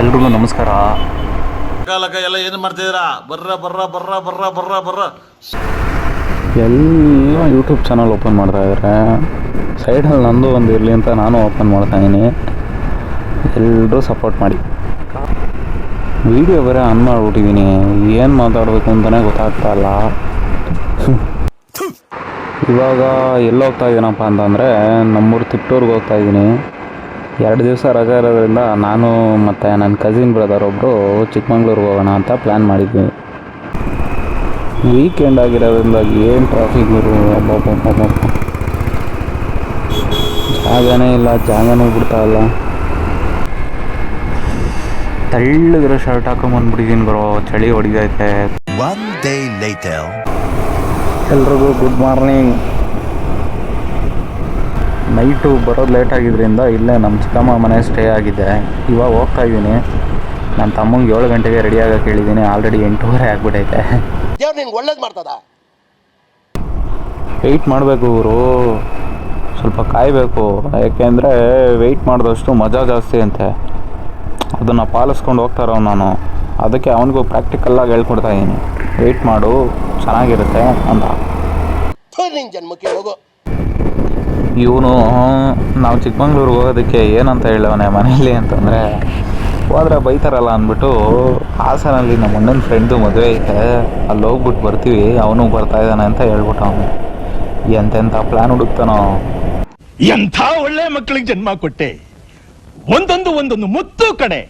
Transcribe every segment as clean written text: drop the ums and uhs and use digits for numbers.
ಎಲ್ರಿಗೂ ನಮಸ್ಕಾರ. ಕಾಲಕ ಎಲ್ಲ ಏನು ಮಾಡ್ತಿದ್ದೀರಾ? ಬರ್ರ ಬರ್ರ ಬರ್ರ ಬರ್ರ ಬರ್ರ ಬರ್ರ ಎಲ್ಲ ಯೂಟ್ಯೂಬ್ ಚಾನಲ್ ಓಪನ್ ಮಾಡ್ತಾ ಇದ್ದಾರೆ. ಸೈಡಲ್ಲಿ ನಂದು ಒಂದು ಇರಲಿ ಅಂತ ನಾನು ಓಪನ್ ಮಾಡ್ತಾಯಿದ್ದೀನಿ. ಎಲ್ಲರೂ ಸಪೋರ್ಟ್ ಮಾಡಿ. ವೀಡಿಯೋ ಬೇರೆ ಆನ್ ಮಾಡಿಬಿಟ್ಟಿದ್ದೀನಿ, ಏನು ಮಾತಾಡಬೇಕು ಅಂತಲೇ ಗೊತ್ತಾಗ್ತಾ ಇಲ್ಲ. ಇವಾಗ ಎಲ್ಲೋಗ್ತಾ ಇದ್ದೀನಪ್ಪ ಅಂತಂದರೆ ನಮ್ಮೂರು ತಿಪ್ಟೂರ್ಗೆ ಹೋಗ್ತಾಯಿದ್ದೀನಿ. 2 ದಿವಸ ರಜೆ ಇರೋದ್ರಿಂದ ನಾನು ಮತ್ತು ನನ್ನ ಕಸಿನ್ ಬ್ರದರ್ ಒಬ್ಬರು ಚಿಕ್ಕಮಂಗ್ಳೂರಿಗೆ ಹೋಗೋಣ ಅಂತ ಪ್ಲ್ಯಾನ್ ಮಾಡಿದ್ವಿ. ವೀಕೆಂಡ್ ಆಗಿರೋದ್ರಿಂದ ಏನು ಟ್ರಾಫಿಕ್ ಗುರು, ಅಬ್ಬಬ್ಬಬ್ಬ, ಜಾಗನೇ ಇಲ್ಲ, ಜಾಗನೂ ಬಿಡ್ತಾ ಇಲ್ಲ. ತಳ್ಳಗಿರೋ ಶರ್ಟ್ ಹಾಕೊಂಬಂದ್ಬಿಟ್ಟಿದ್ದೀನಿ ಗುರು, ಚಳಿ ಹೊಡಿದೈತೆ. ಎಲ್ರಿಗೂ ಗುಡ್ ಮಾರ್ನಿಂಗ್. ನೈಟು ಬರೋದು ಲೇಟ್ ಆಗಿದ್ದರಿಂದ ಇಲ್ಲೇ ನಮ್ಮ ಚಿಕ್ಕಮ್ಮ ಮನೆ ಸ್ಟೇ ಆಗಿದೆ. ಇವಾಗ ಹೋಗ್ತಾ ಇದ್ದೀನಿ. ನನ್ನ ತಮ್ಮಂಗೆ 7 ಗಂಟೆಗೆ ರೆಡಿ ಆಗೋಕೆ ಹೇಳಿದ್ದೀನಿ. ಆಲ್ರೆಡಿ 8:30 ಆಗಿಬಿಟ್ಟೈತೆ. ಒಳ್ಳೇದು ಮಾಡ್ತದ. ವೆಯ್ಟ್ ಮಾಡಬೇಕು ಇವರು, ಸ್ವಲ್ಪ ಕಾಯಬೇಕು. ಯಾಕೆಂದರೆ ವೆಯ್ಟ್ ಮಾಡಿದಷ್ಟು ಮಜಾ ಜಾಸ್ತಿ ಅಂತೆ. ಅದನ್ನು ಪಾಲಿಸ್ಕೊಂಡು ಹೋಗ್ತಾರೋ ನಾನು. ಅದಕ್ಕೆ ಅವನಿಗೂ ಪ್ರಾಕ್ಟಿಕಲ್ಲಾಗಿ ಹೇಳ್ಕೊಡ್ತಾ ಇದ್ದೀನಿ, ವೆಯ್ಟ್ ಮಾಡು ಚೆನ್ನಾಗಿರುತ್ತೆ ಅಂತ. ಜನ್ಮಕ್ಕೆ ಹೋಗೋ. ಇವನು ನಾವು ಚಿಕ್ಕಮಂಗ್ಳೂರಿಗೆ ಹೋಗೋದಕ್ಕೆ ಏನಂತ ಹೇಳವನೆ ಮನೇಲಿ ಅಂತಂದರೆ, ಹೋದ್ರೆ ಬೈತಾರಲ್ಲ ಅಂದ್ಬಿಟ್ಟು ಹಾಸನಲ್ಲಿ ನಮ್ಮ ಅಣ್ಣನ ಫ್ರೆಂಡ್ದು ಮದುವೆ ಐತೆ, ಅಲ್ಲಿ ಹೋಗ್ಬಿಟ್ಟು ಬರ್ತೀವಿ, ಅವನು ಬರ್ತಾ ಇದ್ದಾನೆ ಅಂತ ಹೇಳ್ಬಿಟ್ಟು ಅವನು ಎಂತೆಂಥ ಪ್ಲ್ಯಾನ್ ಹುಡುಕ್ತಾನೋ. ಎಂಥ ಒಳ್ಳೆ ಮಕ್ಕಳಿಗೆ ಜನ್ಮ ಕೊಟ್ಟೆ, ಒಂದೊಂದು ಮುತ್ತು ಕಡೆ.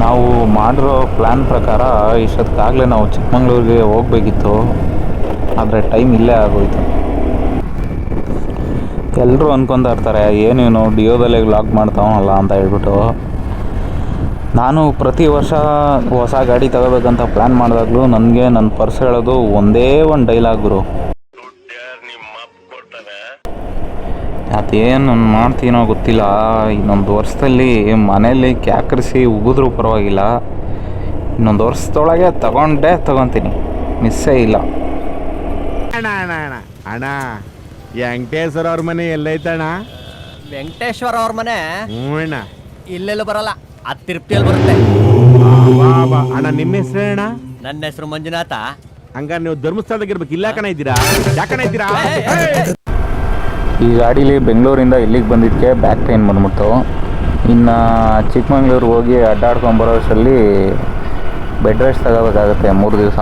ನಾವು ಮಾಡಿರೋ ಪ್ಲ್ಯಾನ್ ಪ್ರಕಾರ ಇಷ್ಟೊತ್ತಿಗಾಗಲೇ ನಾವು ಚಿಕ್ಕಮಂಗ್ಳೂರಿಗೆ ಹೋಗಬೇಕಿತ್ತು, ಆದರೆ ಟೈಮ್ ಇಲ್ಲೇ ಆಗೋಯ್ತು. ಎಲ್ಲರೂ ಅನ್ಕೊತಾ ಇರ್ತಾರೆ ಏನೇನು ಡಿಯೋದಲ್ಲೇ ವ್ಲಾಗ್ ಮಾಡ್ತಾವನಲ್ಲ ಅಂತ ಹೇಳ್ಬಿಟ್ಟು. ನಾನು ಪ್ರತಿ ವರ್ಷ ಹೊಸ ಗಾಡಿ ತಗೋಬೇಕಂತ ಪ್ಲ್ಯಾನ್ ಮಾಡಿದಾಗಲೂ ನನಗೆ ನನ್ನ ಪರ್ಸ್ ಹೇಳೋದು ಒಂದೇ ಒಂದು ಡೈಲಾಗ್ರು, ಅದೇನು ಮಾಡ್ತೀನೋ ಗೊತ್ತಿಲ್ಲ, ಇನ್ನೊಂದು ವರ್ಷದಲ್ಲಿ ಮನೇಲಿ ಕ್ಯಾಕರಿಸಿ ಉಗಿದ್ರೂ ಪರವಾಗಿಲ್ಲ, ಇನ್ನೊಂದು ವರ್ಷದೊಳಗೆ ತಗೊತೀನಿ, ಮಿಸ್ಸೇ ಇಲ್ಲ. ಅಣ್ಣ ವೆಂಕಟೇಶ್ವರ ಅವ್ರ ಮನೆ ಎಲ್ಲೈತಣ್ಣ? ವೆಂಕಟೇಶ್ವರ ಅವ್ರ ಮನೆ ಅಣ್ಣ ಇಲ್ಲೆಲ್ಲೂ ಬರಲ್ಲ, ಅದು ತಿರುಪ್ತಿಯಲ್ಲಿ ಬರುತ್ತೆ. ಅಣ್ಣ ನಿಮ್ಮ ಹೆಸರು ಅಣ್ಣ? ನನ್ನ ಹೆಸರು ಮಂಜುನಾಥ. ಹಂಗಾರೆ ನೀವು ಧರ್ಮಸ್ಥಳದಾಗಿರ್ಬೇಕು, ಇಲ್ಲ ಕಣ ಇದ್ದೀರಾ? ಯಾಕಣ ಇದ್ದೀರಾ? ಈ ಗಾಡೀಲಿ ಬೆಂಗಳೂರಿಂದ ಇಲ್ಲಿಗೆ ಬಂದಿದ್ದಕ್ಕೆ ಬ್ಯಾಕ್ ಪೇನ್ ಬಂದ್ಬಿಡ್ತು. ಇನ್ನು ಚಿಕ್ಕಮಂಗ್ಳೂರಿಗೆ ಹೋಗಿ ಅಡ್ಡಾಡ್ಕೊಂಬರೋಷ್ಟರಲ್ಲಿ ಬೆಡ್ ರೆಸ್ಟ್ ತಗೋಬೇಕಾಗತ್ತೆ 3 ದಿವಸ.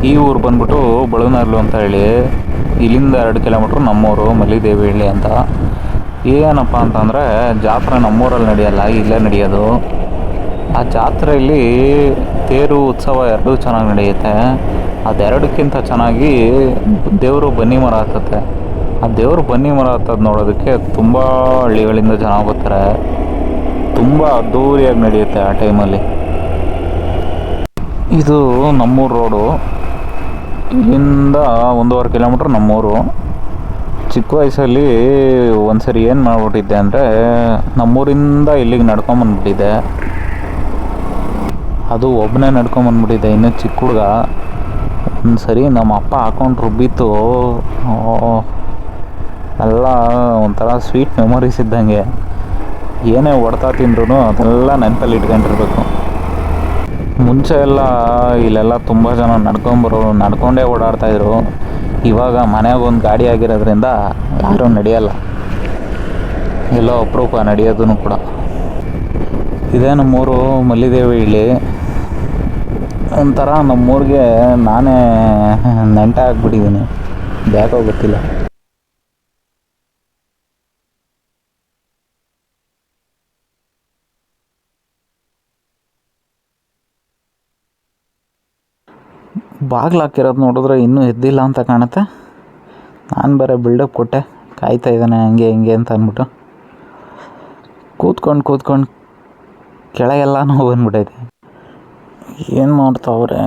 ಈ ಊರು ಬಂದ್ಬಿಟ್ಟು ಬಳುನರ್ಲು ಅಂತ ಹೇಳಿ, ಇಲ್ಲಿಂದ 2 ಕಿಲೋಮೀಟ್ರ್ ನಮ್ಮೂರು ಮಲ್ಲಿದೇವಿಹಳ್ಳಿ ಅಂತ. ಏನಪ್ಪ ಅಂತಂದರೆ ಜಾತ್ರೆ ನಮ್ಮೂರಲ್ಲಿ ನಡೆಯಲ್ಲ, ಇಲ್ಲೇ ನಡೆಯೋದು. ಆ ಜಾತ್ರೆಯಲ್ಲಿ ತೇರು ಉತ್ಸವ ಎರಡೂ ಚೆನ್ನಾಗಿ ನಡೆಯುತ್ತೆ. ಅದೆರಡಕ್ಕಿಂತ ಚೆನ್ನಾಗಿ ದೇವರು ಬನ್ನಿ ಮರ ಹತ್ತುತ್ತೆ. ಆ ದೇವರು ಬನ್ನಿ ಮರ ಹತ್ತೋದು ನೋಡೋದಕ್ಕೆ ತುಂಬ ಹಳ್ಳಿಗಳಿಂದ ಜನ ಬರ್ತಾರೆ. ತುಂಬ ಅದ್ದೂರಿಯಾಗಿ ನಡೆಯುತ್ತೆ ಆ ಟೈಮಲ್ಲಿ. ಇದು ನಮ್ಮೂರು ರೋಡು, ಇಲ್ಲಿಂದ 1.5 ಕಿಲೋಮೀಟ್ರ್ ನಮ್ಮೂರು. ಚಿಕ್ಕ ವಯಸ್ಸಲ್ಲಿ ಒಂದು ಸರಿ ಏನು ಮಾಡಿಬಿಟ್ಟಿದ್ದೆ ಅಂದರೆ, ನಮ್ಮೂರಿಂದ ಇಲ್ಲಿಗೆ ನಡ್ಕೊಂಬಂದ್ಬಿಟ್ಟಿದ್ದೆ. ಅದು ಒಬ್ಬನೇ ನಡ್ಕೊಂಬಂದ್ಬಿಟ್ಟಿದ್ದೆ, ಇನ್ನೂ ಚಿಕ್ಕ ಹುಡುಗ. ಒಂದು ಸರಿ ನಮ್ಮ ಅಪ್ಪ ಹಾಕೊಂಡು ರುಬ್ಬಿತ್ತು, ಎಲ್ಲ ಒಂಥರ ಸ್ವೀಟ್ ಮೆಮೊರೀಸ್ ಇದ್ದಂಗೆ. ಏನೇ ಹೊಡ್ತಾ ತಿಂದ್ರೂ ಅದೆಲ್ಲ ನೆನಪಲ್ಲಿ ಇಟ್ಕೊಂಡಿರ್ಬೇಕು. ಮುಂಚೆ ಎಲ್ಲ ಇಲ್ಲೆಲ್ಲ ತುಂಬ ಜನ ನಡ್ಕೊಂಡೇ ಓಡಾಡ್ತಾಯಿದ್ರು. ಇವಾಗ ಮನೆಯಾಗ ಒಂದು ಗಾಡಿ ಆಗಿರೋದ್ರಿಂದ ಯಾರೂ ನಡೆಯಲ್ಲ, ಎಲ್ಲೋ ಅಪರೂಪ ನಡೆಯೋದೂ ಕೂಡ. ಇದೇ ನಮ್ಮೂರು ಮಲ್ಲಿದೇವಿಹಳ್ಳಿ. ಒಂಥರ ನಮ್ಮೂರಿಗೆ ನಾನೇ ನೆಂಟ ಆಗಿಬಿಟ್ಟಿದ್ದೀನಿ, ಯಾಕೋ ಗೊತ್ತಿಲ್ಲ. ಬಾಗಿಲು ಹಾಕಿರೋದು ನೋಡಿದ್ರೆ ಇನ್ನೂ ಎದ್ದಿಲ್ಲ ಅಂತ ಕಾಣುತ್ತೆ. ನಾನು ಬೇರೆ ಬಿಲ್ಡಪ್ ಕೊಟ್ಟೆ, ಕಾಯ್ತಾ ಇದ್ದಾನೆ ಹಂಗೆ ಹಿಂಗೆ ಅಂತ ಅಂದ್ಬಿಟ್ಟು. ಕೂತ್ಕೊಂಡು ಕೆಳಗೆಲ್ಲ ನೋವು ಬಂದ್ಬಿಟ್ಟೈತೆ. ಏನು ಮಾಡ್ತಾವ್ರೆ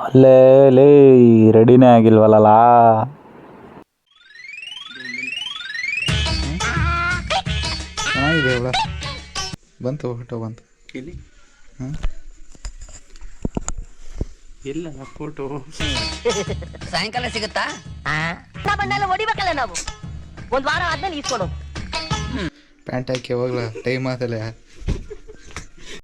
ಅಲ್ಲೇ ರೆಡಿನೇ ಆಗಿಲ್ವಲ್ಲ. ಚೆನ್ನಾಗಿದೆ ಅವಳ ಬಂತು ಫೋಟೋ ಬಂತು ಇಲ್ಲಿ. ಹಾಂ ಇಲ್ಲ ಫೋಟೋ ಸಾಯಂಕಾಲ ಸಿಗುತ್ತಾ? ಬಣ್ಣೆಲ್ಲ ಹೊಡಿಬೇಕಲ್ಲ ನಾವು, 1 ವಾರ ಆದ್ಮೇಲೆ ಇಸ್ಕೊಡು. ಪ್ಯಾಂಟ್ ಹಾಕಿ ಹೋಗ್ಲಾ ಟೈಮ್ ಆದಲ್ಲ